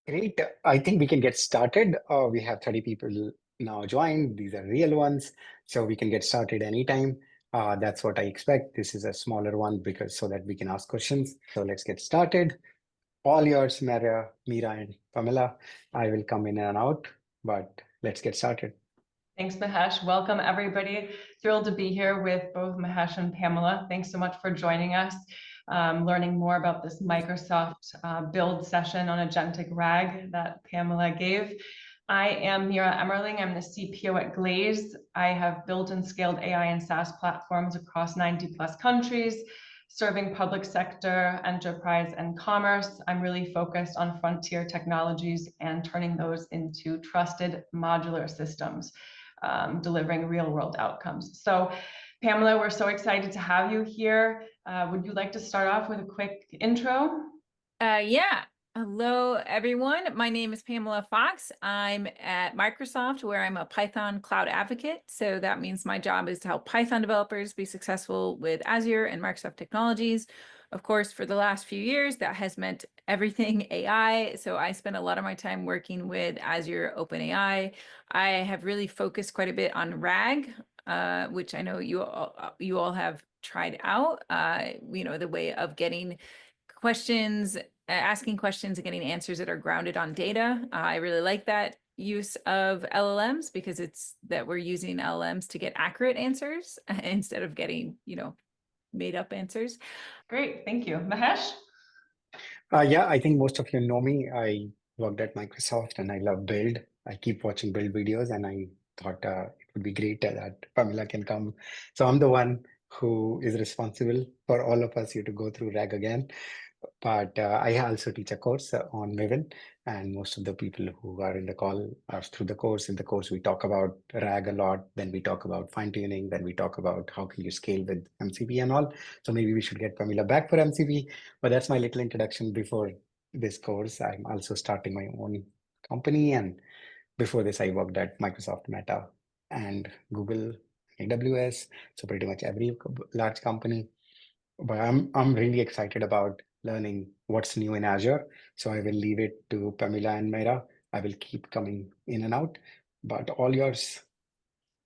Great. I think we can get started. We have 30 people now joined. These are real ones, so we can get started anytime. That's what I expect. This is a smaller one because so that we can ask questions. So let's get started. All yours, Mira, and Pamela. I will come in and out, but let's get started. Thanks, Mahesh. Welcome, everybody. Thrilled to be here with both Mahesh and Pamela. Thanks so much for joining us, learning more about this Microsoft build session on Agentic RAG that Pamela gave. I am Mira Emmerling. I'm the CPO at Glaze. I have built and scaled AI and SaaS platforms across 90 plus countries, serving public sector, enterprise, and commerce. I'm really focused on frontier technologies and turning those into trusted modular systems. Delivering real world outcomes. So Pamela, we're so excited to have you here. Would you like to start off with a quick intro? Yeah. Hello, everyone. My name is Pamela Fox. I'm at Microsoft, where I'm a Python cloud advocate. So that means my job is to help Python developers be successful with Azure and Microsoft technologies. Of course, for the last few years, that has meant everything AI. So I spend a lot of my time working with Azure OpenAI. I have really focused quite a bit on RAG, which I know you all have tried out. The way of getting questions, asking questions and getting answers that are grounded on data. I really like that use of LLMs because it's that we're using LLMs to get accurate answers instead of getting, made up answers. Great, thank you. Mahesh? Yeah, I think most of you know me. I worked at Microsoft and I love build. I keep watching build videos and I thought it would be great that Pamela can come. So I'm the one who is responsible for all of us here to go through RAG again. But I also teach a course on Maven, and most of the people who are in the call are through the course. In the course, we talk about RAG a lot, then we talk about fine-tuning, then we talk about how can you scale with MCP and all. So maybe we should get Pamela back for MCP, but that's my little introduction before this course. I'm also starting my own company, and before this, I worked at Microsoft, Meta, and Google, AWS, so pretty much every large company. But I'm really excited about learning what's new in Azure. So I will leave it to Pamela and Mera. I will keep coming in and out, but all yours.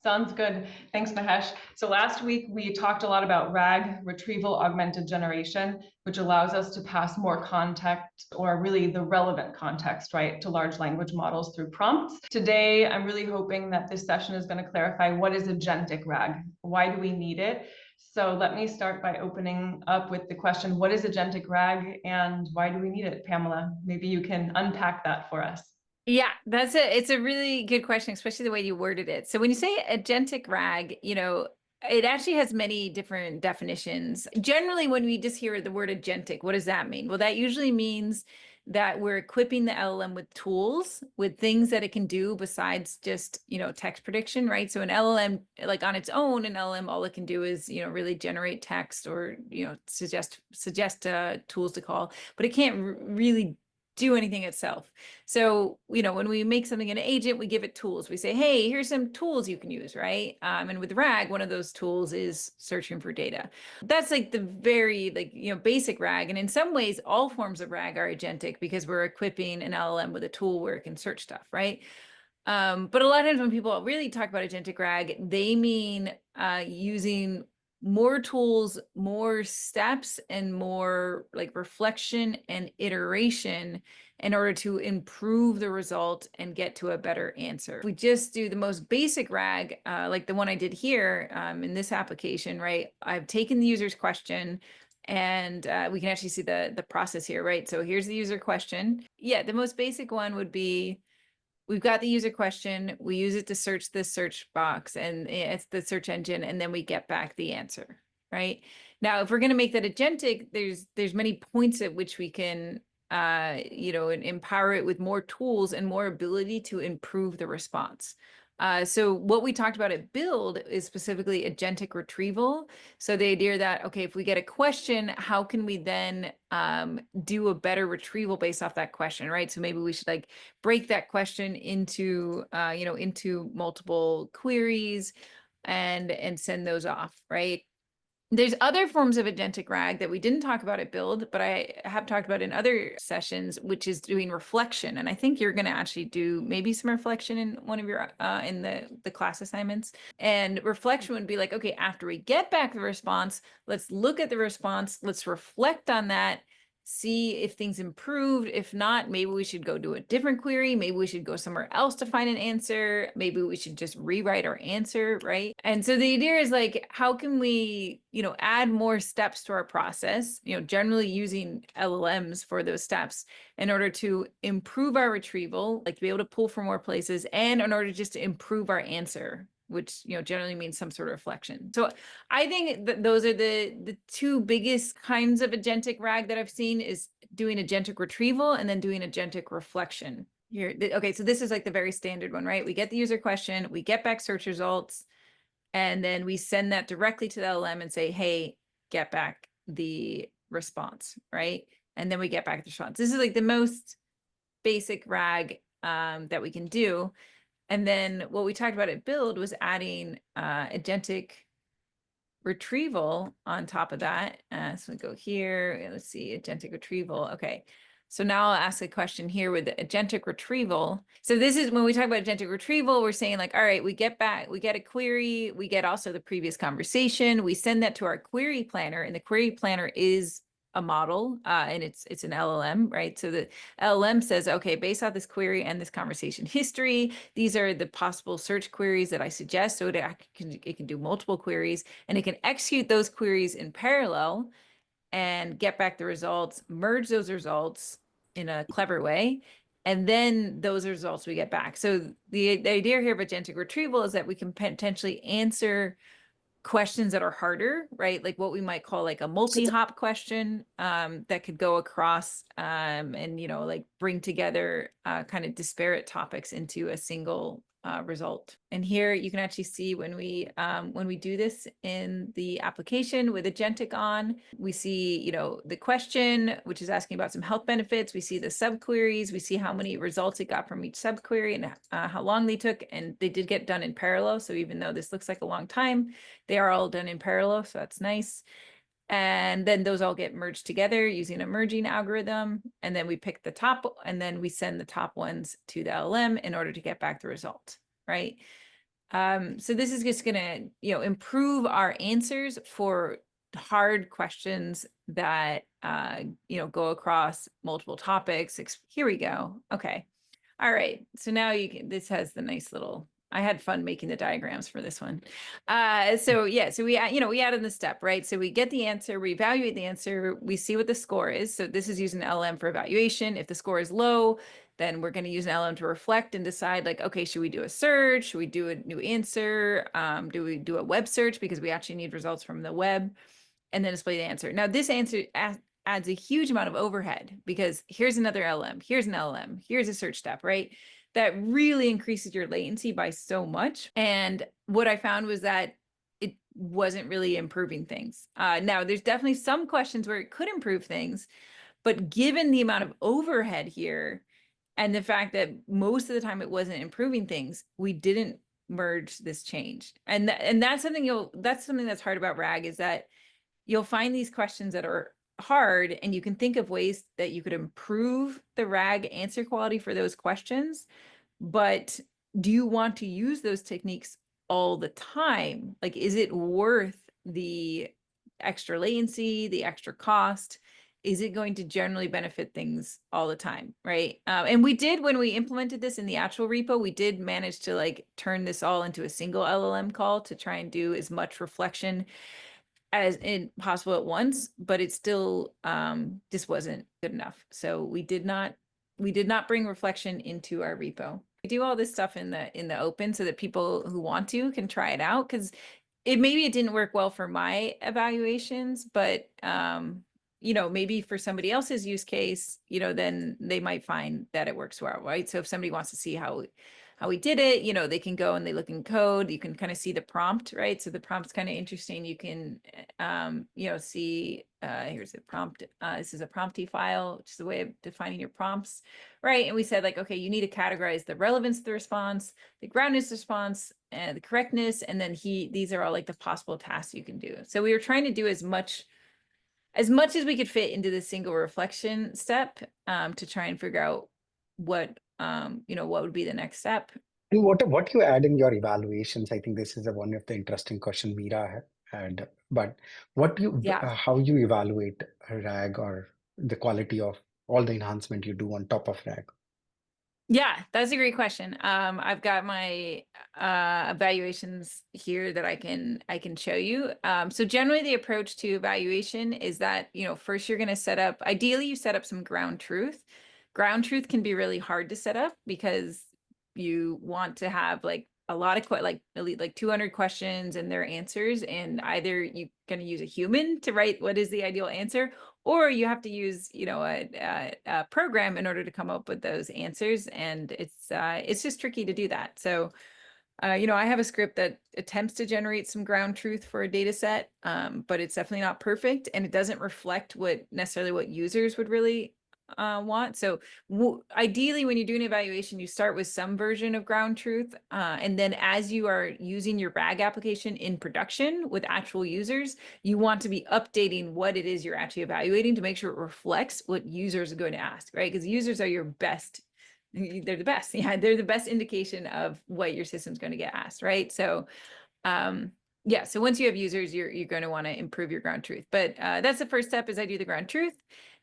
Sounds good. Thanks, Mahesh. So last week we talked a lot about RAG, retrieval augmented generation, which allows us to pass more context, or really the relevant context, right, to large language models through prompts. Today, I'm really hoping that this session is going to clarify what is agentic RAG? Why do we need it? So let me start by opening up with the question, what is agentic RAG and why do we need it? Pamela, maybe you can unpack that for us. Yeah, it's a really good question, especially the way you worded it. So when you say agentic RAG, it actually has many different definitions. Generally, when we just hear the word agentic, what does that mean? Well, that usually means that we're equipping the LLM with tools, with things that it can do besides just, text prediction, right? So an LLM, like on its own, an LLM, all it can do is, really generate text or, suggest tools to call, but it can't really do anything itself. So, when we make something an agent, we give it tools. We say, hey, here's some tools you can use, right? And with RAG, one of those tools is searching for data. That's like the very basic RAG. And in some ways, all forms of RAG are agentic because we're equipping an LLM with a tool where it can search stuff, right? But a lot of times when people really talk about agentic RAG, they mean using more tools, more steps, and more like reflection and iteration in order to improve the result and get to a better answer. If we just do the most basic RAG, like the one I did here in this application, right? I've taken the user's question and we can actually see the process here, right? So here's the user question. Yeah, the most basic one would be, we've got the user question, we use it to search this search box and it's the search engine, and then we get back the answer, right? Now, if we're going to make that agentic, there's many points at which we can, empower it with more tools and more ability to improve the response. So what we talked about at Build is specifically agentic retrieval. So the idea that, okay, if we get a question, how can we then do a better retrieval based off that question, right? So maybe we should break that question into, into multiple queries and send those off, right? There's other forms of agentic RAG that we didn't talk about at Build, but I have talked about in other sessions, which is doing reflection. And I think you're going to actually do maybe some reflection in one of your in the class assignments. And reflection would be like, okay, after we get back the response, let's look at the response, let's reflect on that, see if things improved. If not, maybe we should go do a different query. Maybe we should go somewhere else to find an answer. Maybe we should just rewrite our answer, right? And so the idea is like, how can we, add more steps to our process, generally using LLMs for those steps in order to improve our retrieval, like to be able to pull from more places, and in order just to improve our answer, which generally means some sort of reflection. So I think that those are the two biggest kinds of agentic RAG that I've seen, is doing agentic retrieval and then doing agentic reflection. Here, okay, so this is like the very standard one, right? We get the user question, we get back search results, and then we send that directly to the LLM and say, hey, get back the response, right? And then we get back the response. This is like the most basic RAG that we can do. And then what we talked about at Build was adding agentic retrieval on top of that. So we go here, let's see, agentic retrieval. Okay. So now I'll ask a question here with the agentic retrieval. So this is when we talk about agentic retrieval, we're saying like, all right, we get a query, we get also the previous conversation, we send that to our query planner, and the query planner is a model, and it's an LLM, right? So the LLM says, okay, based off this query and this conversation history, these are the possible search queries that I suggest. So it can do multiple queries, and it can execute those queries in parallel and get back the results, merge those results in a clever way, and then those results we get back. So the idea here of agentic retrieval is that we can potentially answer questions that are harder, right? Like what we might call like a multi-hop question that could go across and, like bring together kind of disparate topics into a single result. And here you can actually see when we do this in the application with Agentic on, we see, the question, which is asking about some health benefits. We see the subqueries. We see how many results it got from each subquery and how long they took. And they did get done in parallel. So even though this looks like a long time, they are all done in parallel. So that's nice. And then those all get merged together using a merging algorithm. And then we pick the top, and then we send the top ones to the LLM in order to get back the result, right? So this is just gonna, improve our answers for hard questions that, go across multiple topics. Here we go. Okay. All right. So now this has the nice little, I had fun making the diagrams for this one. So yeah, so we added the step, right? So we get the answer, we evaluate the answer, we see what the score is. So this is using LM for evaluation. If the score is low, then we're going to use an LM to reflect and decide like, okay, should we do a search? Should we do a new answer? Do we do a web search because we actually need results from the web, and then display the answer? Now this answer adds a huge amount of overhead because here's another LM, here's an LM, here's a search step, right? That really increases your latency by so much. And what I found was that it wasn't really improving things. Now, there's definitely some questions where it could improve things, but given the amount of overhead here and the fact that most of the time it wasn't improving things, we didn't merge this change. And that's something that's hard about RAG, is that you'll find these questions that are hard, and you can think of ways that you could improve the RAG answer quality for those questions. But do you want to use those techniques all the time? Like, is it worth the extra latency, the extra cost? Is it going to generally benefit things all the time, right? And we did, when we implemented this in the actual repo, we did manage to like turn this all into a single LLM call to try and do as much reflection as possible at once, but it still just wasn't good enough. So we did not bring reflection into our repo. We do all this stuff in the open so that people who want to can try it out, because maybe it didn't work well for my evaluations, but maybe for somebody else's use case, then they might find that it works well, right? So if somebody wants to see how how we did it. You know, they can go and they look in code. You can kind of see the prompt, right? So the prompt's kind of interesting. You can, you know, see, here's the prompt. This is a prompty file, which is a way of defining your prompts, right? And we said like, okay, you need to categorize the relevance of the response, the groundedness of the response, and the correctness. And then these are all like the possible tasks you can do. So we were trying to do as much as we could fit into the single reflection step, to try and figure out what, you know, what would be the next step. And what you add in your evaluations, I think this is one of the interesting question Mira had, but how you evaluate a RAG or the quality of all the enhancement you do on top of RAG? Yeah, that's a great question. I've got my evaluations here that I can show you. So generally the approach to evaluation is that, you know, first you're going to set up, ideally you set up some ground truth. Ground truth can be really hard to set up because you want to have like a lot of like 200 questions and their answers, and either you're going to use a human to write what is the ideal answer, or you have to use, you know, a program in order to come up with those answers. And it's just tricky to do that. So, you know, I have a script that attempts to generate some ground truth for a data set, but it's definitely not perfect, and it doesn't reflect necessarily what users would really want. So ideally, when you're doing evaluation, you start with some version of ground truth. And then as you are using your RAG application in production with actual users, you want to be updating what it is you're actually evaluating to make sure it reflects what users are going to ask, right? Because users are your best. They're the best. Yeah, they're the best indication of what your system's going to get asked, right? So yeah, so once you have users, you're going to want to improve your ground truth. But that's the first step, is I do the ground truth.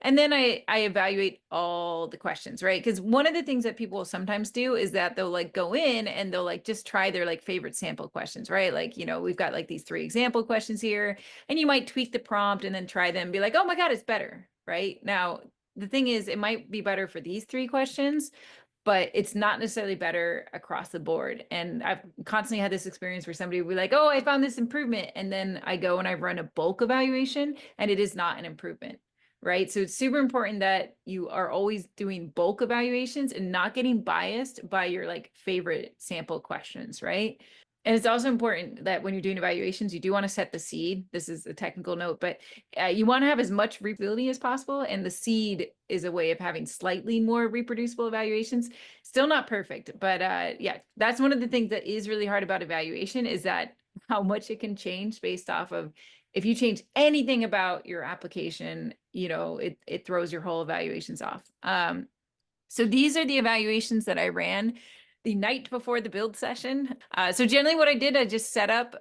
And then I evaluate all the questions, right? Because one of the things that people will sometimes do is that they'll like go in and they'll like just try their like favorite sample questions, right? Like, you know, we've got like these 3 example questions here, and you might tweak the prompt and then try them and be like, oh my God, it's better, right? Now, the thing is, it might be better for these 3 questions, but it's not necessarily better across the board. And I've constantly had this experience where somebody will be like, oh, I found this improvement. And then I go and I run a bulk evaluation and it is not an improvement, right? So it's super important that you are always doing bulk evaluations and not getting biased by your like favorite sample questions, right? And it's also important that when you're doing evaluations, you do want to set the seed. This is a technical note, but you want to have as much repeatability as possible. And the seed is a way of having slightly more reproducible evaluations. Still not perfect, but yeah, that's one of the things that is really hard about evaluation, is that how much it can change based off of, if you change anything about your application, you know, it throws your whole evaluations off. So these are the evaluations that I ran the night before the build session. So generally what I did, I just set up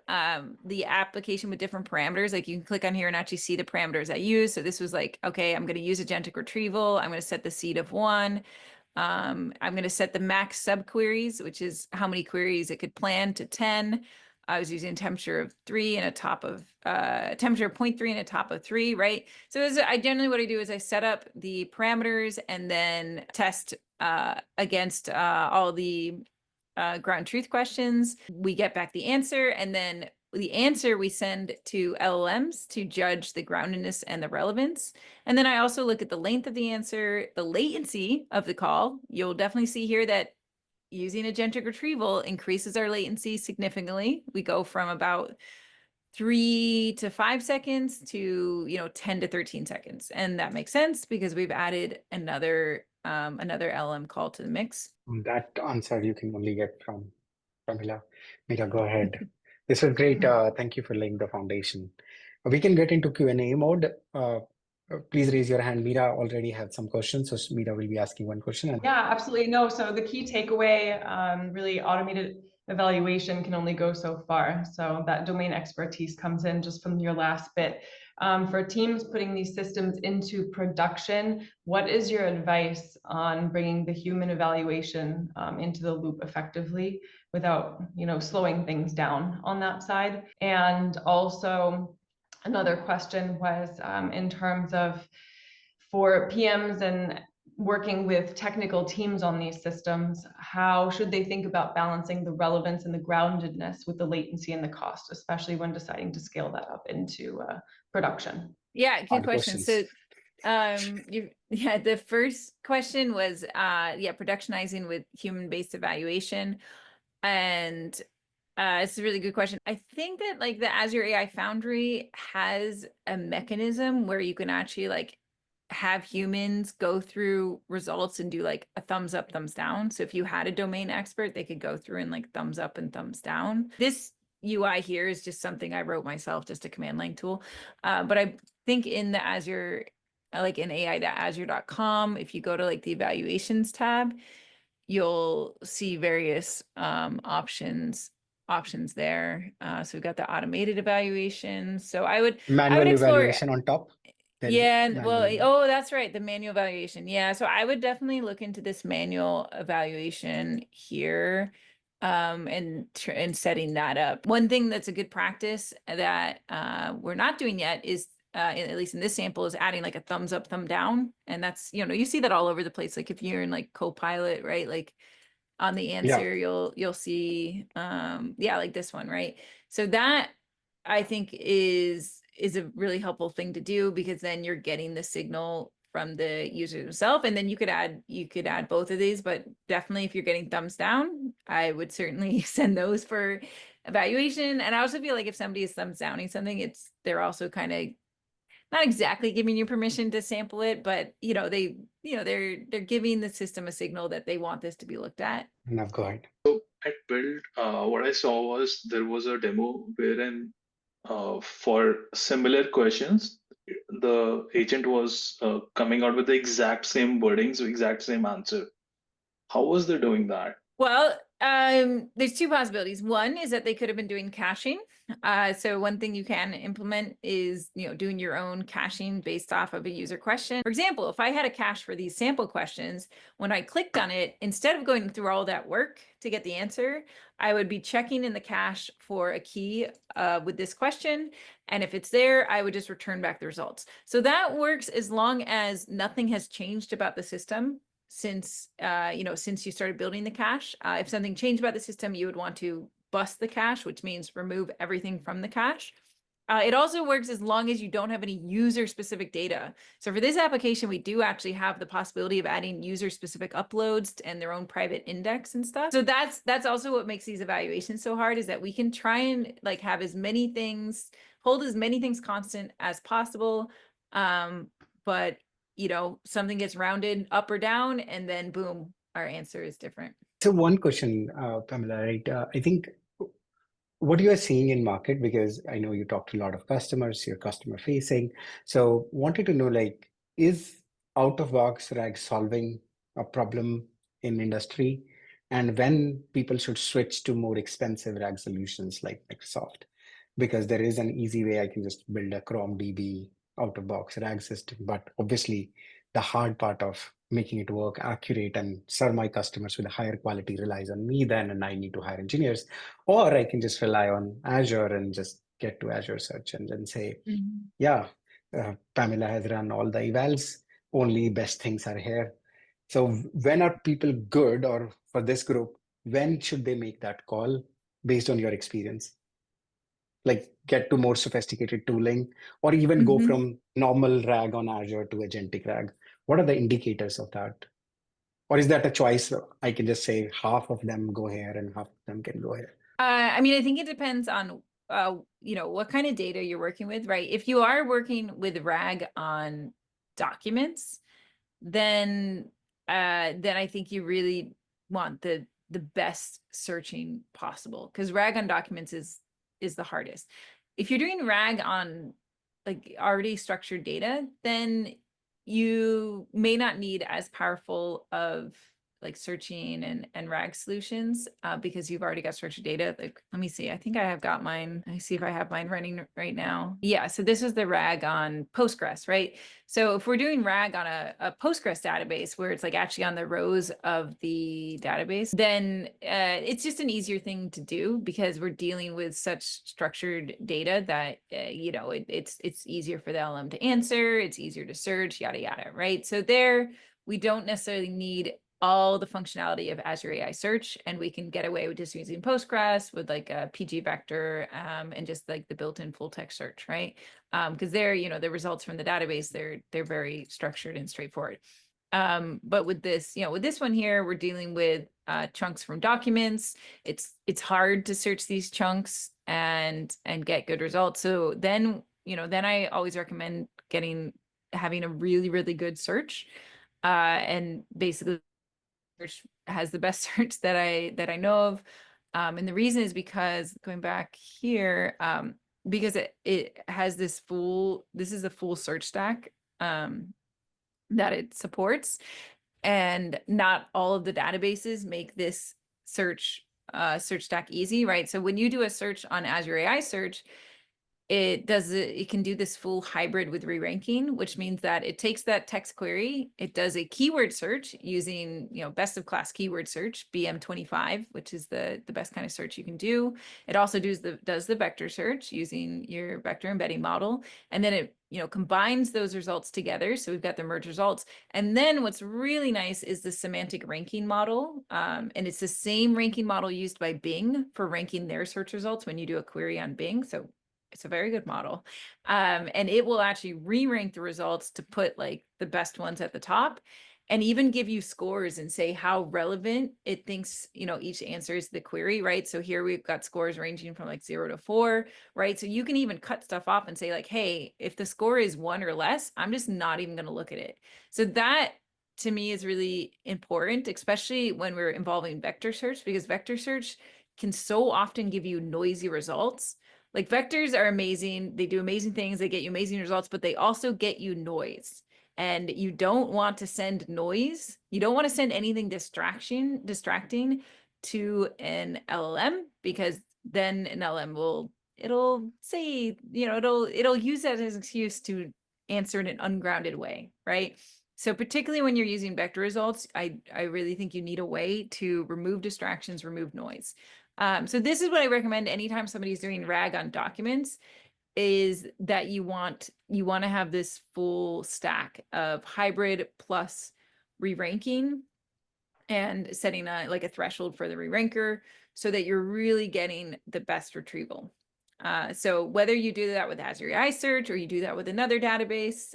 the application with different parameters. Like you can click on here and actually see the parameters I use. So this was like, okay, I'm going to use Agentic Retrieval. I'm going to set the seed of 1. I'm going to set the max subqueries, which is how many queries it could plan, to 10. I was using temperature of 3 and a top of temperature of 0.3 and a top of 3, right? So I generally, what I do is I set up the parameters and then test against all the ground truth questions. We get back the answer, and then the answer we send to LLMs to judge the groundedness and the relevance. And then I also look at the length of the answer, the latency of the call. You'll definitely see here that using Agentic Retrieval increases our latency significantly. We go from about 3 to 5 seconds to, you know, 10 to 13 seconds. And that makes sense because we've added another LM call to the mix. That answer you can only get from Pamela. Mira, go ahead. This was great. Thank you for laying the foundation. We can get into Q&A mode. Please raise your hand. Mira already had some questions, so Mira will be asking one question. Yeah, absolutely. No, so the key takeaway, really automated evaluation can only go so far. So that domain expertise comes in just from your last bit. For teams putting these systems into production, what is your advice on bringing the human evaluation into the loop effectively without, you know, slowing things down on that side? And also another question was in terms of, for PMs and working with technical teams on these systems, how should they think about balancing the relevance and the groundedness with the latency and the cost, especially when deciding to scale that up into production? Yeah, good question. So Yeah, the first question was productionizing with human-based evaluation. And it's a really good question. I think that like the Azure AI Foundry has a mechanism where you can actually like have humans go through results and do like a thumbs up, thumbs down. So if you had a domain expert, they could go through and like thumbs up and thumbs down. This UI here is just something I wrote myself, just a command line tool. But I think in the Azure, like in ai.azure.com, if you go to like the evaluations tab, you'll see various options there. So we've got the automated evaluation. So I would Manual explore. evaluation on top. There is Yeah, well, manual. oh, that's right, the manual evaluation. Yeah, so I would definitely look into this manual evaluation here, and setting that up. One thing that's a good practice that we're not doing yet is, at least in this sample, is adding like a thumbs up, thumb down, and that's, you know, you see that all over the place. Like if you're in like Copilot, right? Like on the answer, you'll see, yeah, like this one, right? So that I think is a really helpful thing to do, because then you're getting the signal from the user himself, and then you could add both of these. But definitely, if you're getting thumbs down, I would certainly send those for evaluation. And I also feel like if somebody is thumbs downing something, they're also kind of not exactly giving you permission to sample it, but you know, they're giving the system a signal that they want this to be looked at. Now go ahead. So at Build, what I saw was there was a demo wherein for similar questions, the agent was coming out with the exact same wording, so exact same answer. How was they doing that? Well, there's two possibilities. One is that they could have been doing caching. So one thing you can implement is, you know, doing your own caching based off of a user question. For example, if I had a cache for these sample questions, when I clicked on it, instead of going through all that work to get the answer, I would be checking in the cache for a key with this question. And if it's there, I would just return back the results. So that works as long as nothing has changed about the system since you started building the cache. If something changed about the system, you would want to bust the cache, which means remove everything from the cache. It also works as long as you don't have any user specific data. So for this application, we do actually have the possibility of adding user specific uploads and their own private index and stuff. So that's also what makes these evaluations so hard, is that we can try and like have hold as many things constant as possible. But you know, something gets rounded up or down, and then boom, our answer is different. So one question, Pamela, right? I think what you are seeing in market, because I know you talk to a lot of customers, you're customer facing. So wanted to know, like, is out of box RAG solving a problem in industry? And when people should switch to more expensive RAG solutions like Microsoft? Because there is an easy way I can just build a Chrome DB out of box RAG system. But obviously, the hard part of making it work accurate and serve my customers with a higher quality relies on me then, and I need to hire engineers. Or I can just rely on Azure and just get to Azure Search and then say, yeah, Pamela has run all the evals, only best things are here. So when are people good, or for this group, when should they make that call based on your experience? Like get to more sophisticated tooling, or even go from normal RAG on Azure to Agentic RAG? What are the indicators of that? Or is that a choice? I can just say half of them go here and half of them can go here. I mean, I think it depends on what kind of data you're working with, right? If you are working with RAG on documents, then I think you really want the best searching possible, because RAG on documents is the hardest. If you're doing RAG on like already structured data, then you may not need as powerful of like searching and RAG solutions, because you've already got structured data. Like, let me see, I think I have got mine. I see if I have mine running right now. Yeah, so this is the RAG on Postgres, right? So if we're doing RAG on a Postgres database where it's like actually on the rows of the database, then it's just an easier thing to do, because we're dealing with such structured data that, it's easier for the LM to answer, it's easier to search, yada, yada, right? So there, we don't necessarily need all the functionality of Azure AI Search, and we can get away with just using Postgres with like a PG vector and just like the built-in full text search, right? Because they're, you know, the results from the database, they're very structured and straightforward. But with this, you know, with this one here, we're dealing with chunks from documents. It's hard to search these chunks and get good results. So then, you know, then I always recommend having a really, really good search. And basically search has the best search that I know of. And the reason is because going back here, because it has this is the full search stack that it supports. And not all of the databases make this search stack easy, right? So when you do a search on Azure AI Search, it can do this full hybrid with re-ranking, which means that it takes that text query, it does a keyword search using, you know, best of class keyword search, BM25, which is the best kind of search you can do. It also does the vector search using your vector embedding model, and then it, you know, combines those results together. So we've got the merge results. And then what's really nice is the semantic ranking model. And it's the same ranking model used by Bing for ranking their search results when you do a query on Bing. So it's a very good model. And it will actually re-rank the results to put like the best ones at the top, and even give you scores and say how relevant it thinks, you know, each answer is the query, right? So here we've got scores ranging from like 0 to 4, right? So you can even cut stuff off and say like, hey, if the score is 1 or less, I'm just not even going to look at it. So that to me is really important, especially when we're involving vector search, because vector search can so often give you noisy results. Like vectors are amazing. They do amazing things. They get you amazing results, but they also get you noise. And you don't want to send noise. You don't want to send anything distracting to an LLM, because then an LLM it'll say, you know, it'll use that as an excuse to answer in an ungrounded way, right? So particularly when you're using vector results, I really think you need a way to remove distractions, remove noise. So this is what I recommend anytime somebody's doing RAG on documents, is that you want to have this full stack of hybrid plus re-ranking and setting like a threshold for the re-ranker so that you're really getting the best retrieval. So whether you do that with Azure AI Search or you do that with another database,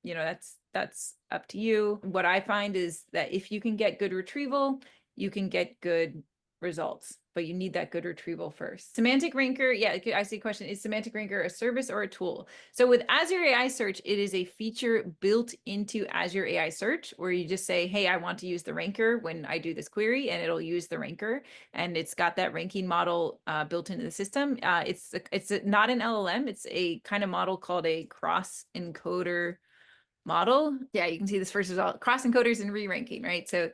you know, that's up to you. What I find is that if you can get good retrieval, you can get good results, but you need that good retrieval first. Semantic Ranker, yeah, I see a question. Is Semantic Ranker a service or a tool? So with Azure AI Search, it is a feature built into Azure AI Search where you just say, hey, I want to use the ranker when I do this query, and it'll use the ranker. And it's got that ranking model built into the system. It's not an LLM. It's a kind of model called a cross encoder model. Yeah, you can see this first result, cross encoders and re-ranking, right? So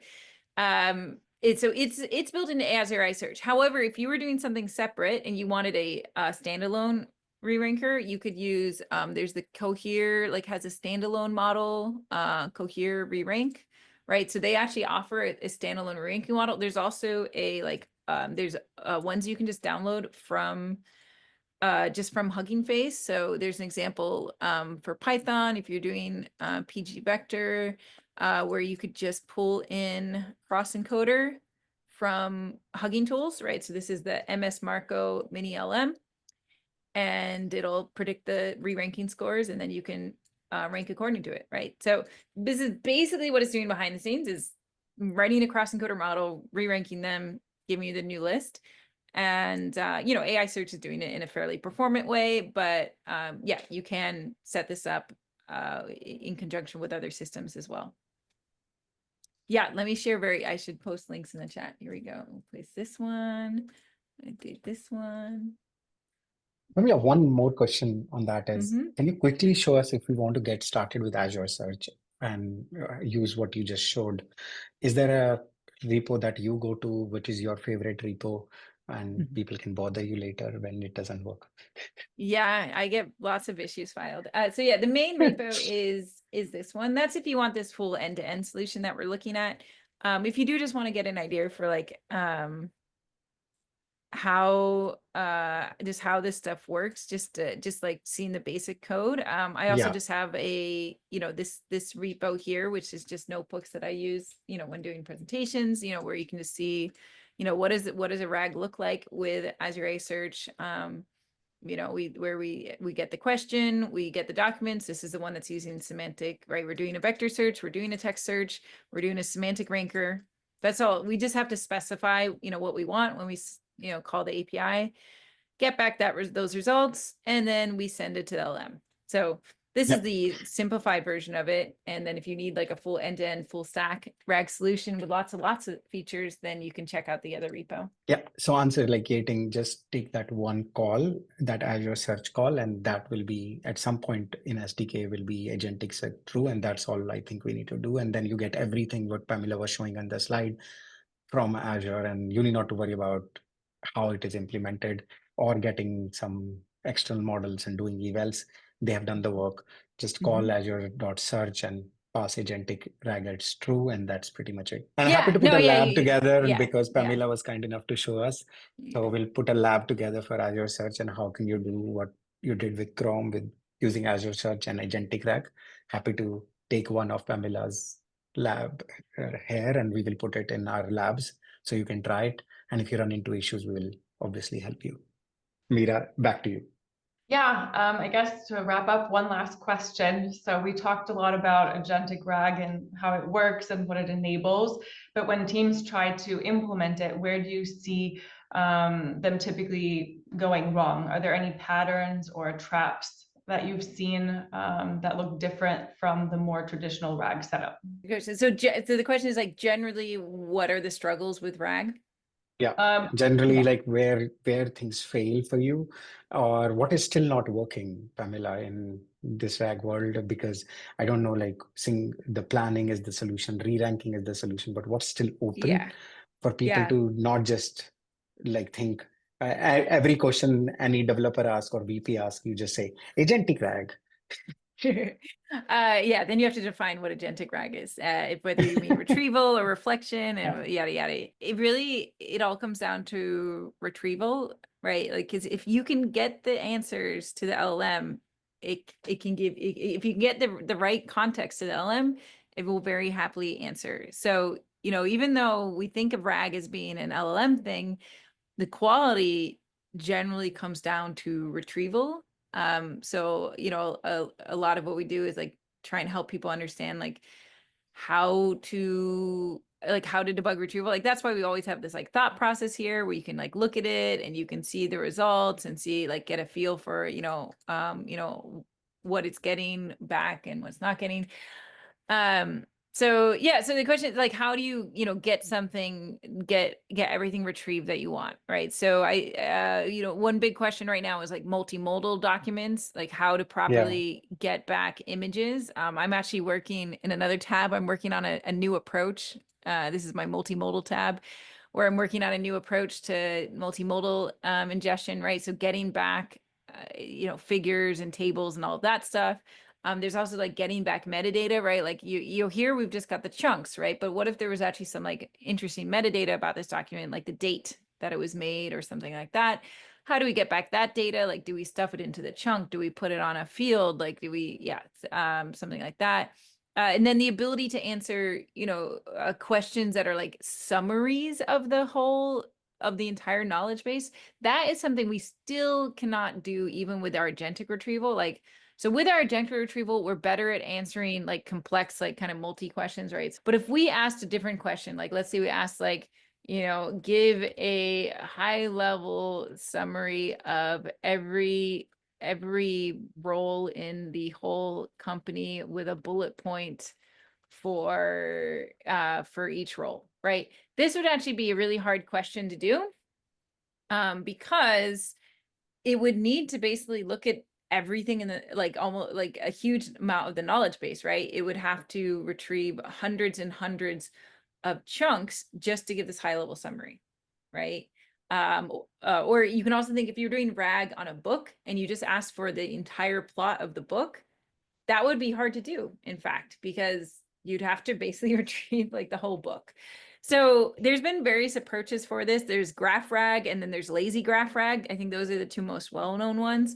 it's built into Azure AI Search. However, if you were doing something separate and you wanted a standalone re-ranker, you could use there's the Cohere, like has a standalone model, Cohere re-rank, right? So they actually offer a standalone re-ranking model. There's also a like there's ones you can just download from just from Hugging Face. So there's an example for Python if you're doing PG vector, where you could just pull in cross encoder from Hugging Tools, right? So this is the MS Marco Mini LM, and it'll predict the re-ranking scores, and then you can rank according to it, right? So this is basically what it's doing behind the scenes, is writing a cross encoder model, re-ranking them, giving you the new list. And, you know, AI Search is doing it in a fairly performant way, but yeah, you can set this up in conjunction with other systems as well. Yeah, let me share I should post links in the chat. Here we go. We'll place this one. I did this one. Maybe one more question on that is, Mhm. can you quickly show us if we want to get started with Azure Search and use what you just showed? Is there a repo that you go to, which is your favorite repo, and people can bother you later when it doesn't work? Yeah, I get lots of issues filed. So yeah, the main repo is this one. That's if you want this full end-to-end solution that we're looking at. If you do just want to get an idea for like how just how this stuff works, just like seeing the basic code. I also Yeah. just have a, this repo here, which is just notebooks that I use, when doing presentations, where you can just see, what is a RAG look like with Azure AI Search. We get the question, we get the documents. This is the one that's using semantic, right? We're doing a vector search, we're doing a text search, we're doing a semantic ranker. That's all. We just have to specify, what we want when we, call the API, get back those results, and then we send it to the LM. So this is the simplified version of it. And then if you need like a full end-to-end full stack RAG solution with lots of features, then you can check out the other repo. Yeah. So answer like gating, just take that one call, that Azure search call, and that will be at some point in SDK will be agentic set through. And that's all I think we need to do. And then you get everything what Pamela was showing on the slide from Azure, and you need not to worry about how it is implemented or getting some external models and doing evals. They have done the work. Just call Azure.search and pass agentic RAG as true, and that's pretty much it. And happy to put a lab together because Pamela was kind enough to show us. So we'll put a lab together for Azure Search and how can you do what you did with Chrome with using Azure Search and agentic RAG. Happy to take one of Pamela's lab here and we will put it in our labs so you can try it. And if you run into issues, we will obviously help you. Mira, back to you. Yeah, I guess to wrap up, one last question. So we talked a lot about agentic RAG and how it works and what it enables, but when teams try to implement it, where do you see them typically going wrong? Are there any patterns or traps that you've seen that look different from the more traditional RAG setup? So the question is like, generally, what are the struggles with RAG? Yeah, generally, like where things fail for you, or what is still not working, Pamela, in this RAG world? Because I don't know, like the planning is the solution, re-ranking is the solution, but what's still open for people to not just like think every question any developer asks or VP asks, you just say agentic RAG. Then you have to define what agentic RAG is, whether you mean retrieval or reflection and yada yada. It all comes down to retrieval, right? Like, because if you can get the answers to the LLM, it can give, if you can get the right context to the LLM, it will very happily answer. So, even though we think of RAG as being an LLM thing, the quality generally comes down to retrieval. So, a lot of what we do is like try and help people understand like how to debug retrieval. Like that's why we always have this like thought process here where you can like look at it and you can see the results and see like get a feel for, what it's getting back and what's not getting. So the question is like, how do you, get everything retrieved that you want, right? So one big question right now is like multi-modal documents, like how to properly get back images. I'm actually working in another tab. I'm working on a new approach. This is my multi-modal tab where I'm working on a new approach to multi-modal ingestion, right? So getting back, figures and tables and all of that stuff. There's also like getting back metadata, right? Like here we've just got the chunks, right? But what if there was actually some like interesting metadata about this document, like the date that it was made or something like that? How do we get back that data? Like, do we stuff it into the chunk? Do we put it on a field? Like, do we, something like that. And then the ability to answer, questions that are like summaries of the entire knowledge base. That is something we still cannot do even with our agentic retrieval. So with our agentic retrieval, we're better at answering like complex, like kind of multi-questions, right? But if we asked a different question, like let's say we asked like, give a high level summary of every role in the whole company with a bullet point for each role, right? This would actually be a really hard question to do because it would need to basically look at everything in the like almost like a huge amount of the knowledge base, right? It would have to retrieve hundreds and hundreds of chunks just to give this high level summary, right? Or you can also think if you're doing RAG on a book and you just ask for the entire plot of the book, that would be hard to do, in fact, because you'd have to basically retrieve like the whole book. So there's been various approaches for this. There's graph RAG and then there's lazy graph RAG. I think those are the two most well-known ones.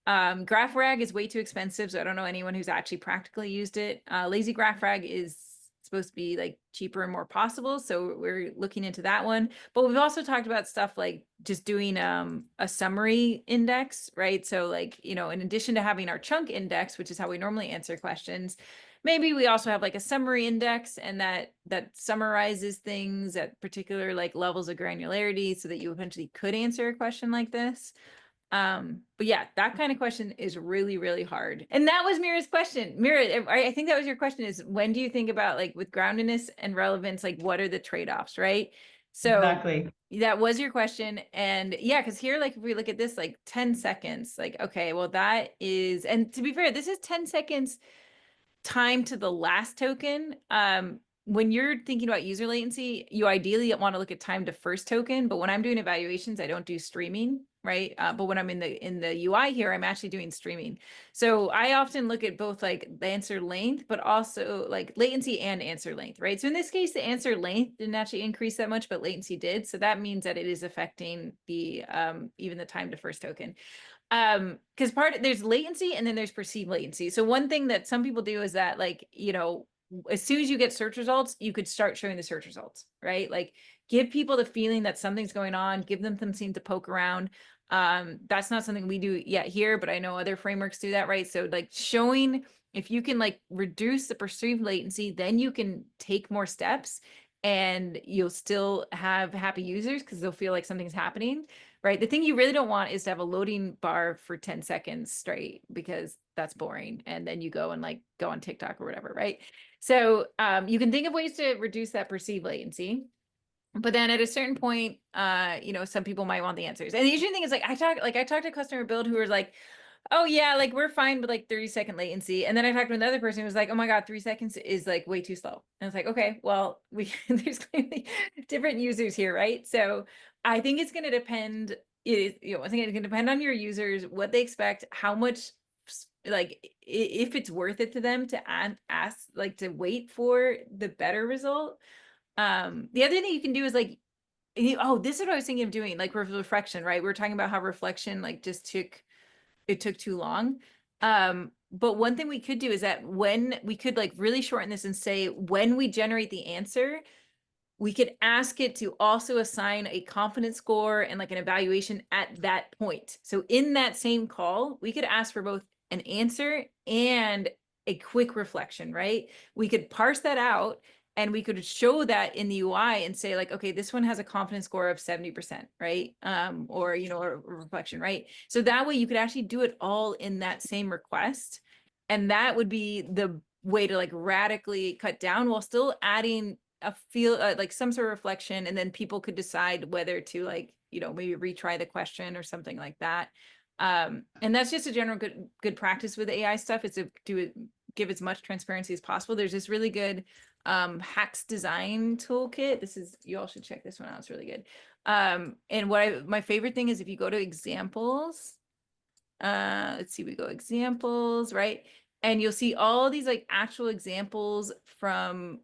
Graph RAG is way too expensive, so I don't know anyone who's actually practically used it. Lazy graph RAG is supposed to be like cheaper and more possible, so we're looking into that one. But we've also talked about stuff like just doing a summary index, right? So like, you know, in addition to having our chunk index, which is how we normally answer questions, maybe we also have like a summary index, and that summarizes things at particular like levels of granularity so that you eventually could answer a question like this. But yeah, that kind of question is really, really hard. And that was Mira's question. Mira, I think that was your question, is when do you think about like with groundedness and relevance, like what are the trade-offs, right? So Exactly. that was your question. And yeah, because here, like if we look at this, like 10 seconds, like, okay, well that is, and to be fair, this is 10 seconds time to the last token. When you're thinking about user latency, you ideally want to look at time to first token, but when I'm doing evaluations, I don't do streaming, right? But when I'm in the UI here, I'm actually doing streaming. So I often look at both like the answer length, but also like latency and answer length, right? So in this case, the answer length didn't actually increase that much, but latency did. So that means that it is affecting the even the time to first token. Because there's latency and then there's perceived latency. So one thing that some people do is that, like, you know, as soon as you get search results, you could start showing the search results, right? Like give people the feeling that something's going on, give them something to poke around. That's not something we do yet here, but I know other frameworks do that, right? So like showing, if you can like reduce the perceived latency, then you can take more steps and you'll still have happy users because they'll feel like something's happening. Right. The thing you really don't want is to have a loading bar for 10 seconds straight, because that's boring. And then you go and like go on TikTok or whatever. Right. So you can think of ways to reduce that perceived latency. But then at a certain point, you know, some people might want the answers. And the interesting thing is like I talked to customer build who was like, oh yeah, like we're fine with like 30-second latency. And then I talked to another person who was like, oh my God, 3 seconds is like way too slow. And it's like, okay, well, there's clearly different users here, right? So I think it's going to depend, I think it's going to depend on your users, what they expect, how much, like if it's worth it to them to ask, like to wait for the better result. The other thing you can do is like, oh, this is what I was thinking of doing, like reflection, right? We were talking about how reflection like just took too long. But one thing we could do is that when we could like really shorten this and say, when we generate the answer, we could ask it to also assign a confidence score and like an evaluation at that point. So in that same call, we could ask for both an answer and a quick reflection, right? We could parse that out and we could show that in the UI and say like, okay, this one has a confidence score of 70%, right? Or, you know, or reflection, right? So that way you could actually do it all in that same request. And that would be the way to like radically cut down while still adding a feel like some sort of reflection, and then people could decide whether to like, you know, maybe retry the question or something like that. And that's just a general good practice with AI stuff, is to give as much transparency as possible. There's this really good hacks design toolkit. You all should check this one out, it's really good. And my favorite thing is if you go to examples, let's see, we go examples, right? And you'll see all these like actual examples from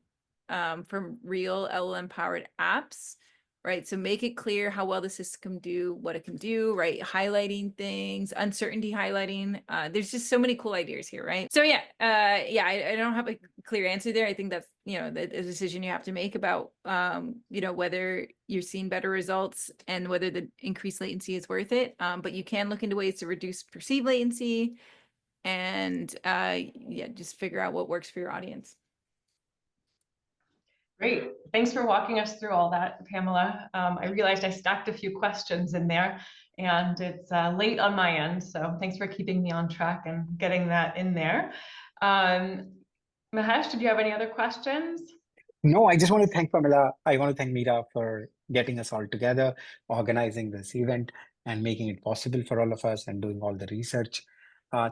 real LLM powered apps, right? So make it clear how well the system can do what it can do, right? Highlighting things, uncertainty highlighting. There's just so many cool ideas here, right? So yeah, I don't have a clear answer there. I think that's, you know, the decision you have to make about, you know, whether you're seeing better results and whether the increased latency is worth it. But you can look into ways to reduce perceived latency and yeah, just figure out what works for your audience. Great. Thanks for walking us through all that, Pamela. I realized I stacked a few questions in there and it's late on my end. So thanks for keeping me on track and getting that in there. Mahesh, did you have any other questions? No, I just want to thank Pamela. I want to thank Mira for getting us all together, organizing this event, and making it possible for all of us and doing all the research.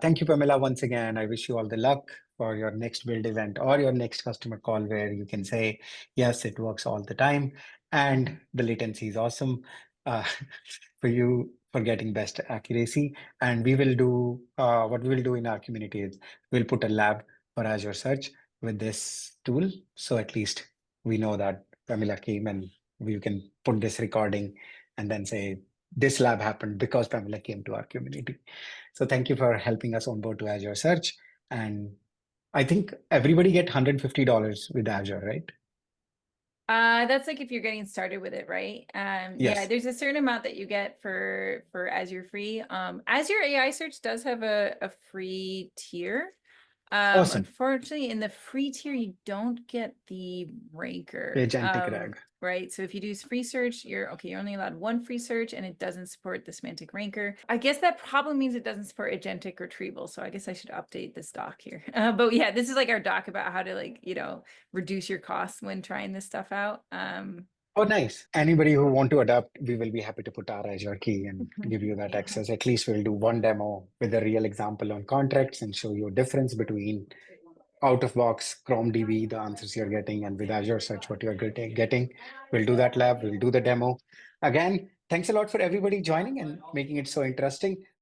Thank you, Pamela, once again. I wish you all the luck for your next build event or your next customer call where you can say, yes, it works all the time. And the latency is awesome for you for getting best accuracy. And we will do what we will do in our community is we'll put a lab for Azure Search with this tool. So at least we know that Pamela came, and you can put this recording and then say, this lab happened because Pamela came to our community. So thank you for helping us onboard to Azure Search. And I think everybody get $150 with Azure, right? That's like if you're getting started with it, right? Yeah, Yes. there's a certain amount that you get for Azure free. Azure AI Search does have a free tier. Awesome. Unfortunately, in the free tier, you don't get the ranker. Agentic RAG. Right. So if you do free search, you're only allowed one free search, and it doesn't support the semantic ranker. I guess that probably means it doesn't support agentic retrieval. So I guess I should update this doc here. But yeah, this is like our doc about how to reduce your costs when trying this stuff out. Oh, nice. Anybody who want to adopt, we will be happy to put our Azure key and give you that access. At least we'll do one demo with a real example on contracts and show you a difference between out of box Chrome DB, the answers you're getting, and with Azure Search, what you're getting. We'll do that lab, we'll do the demo. Again, thanks a lot for everybody joining and making it so interesting.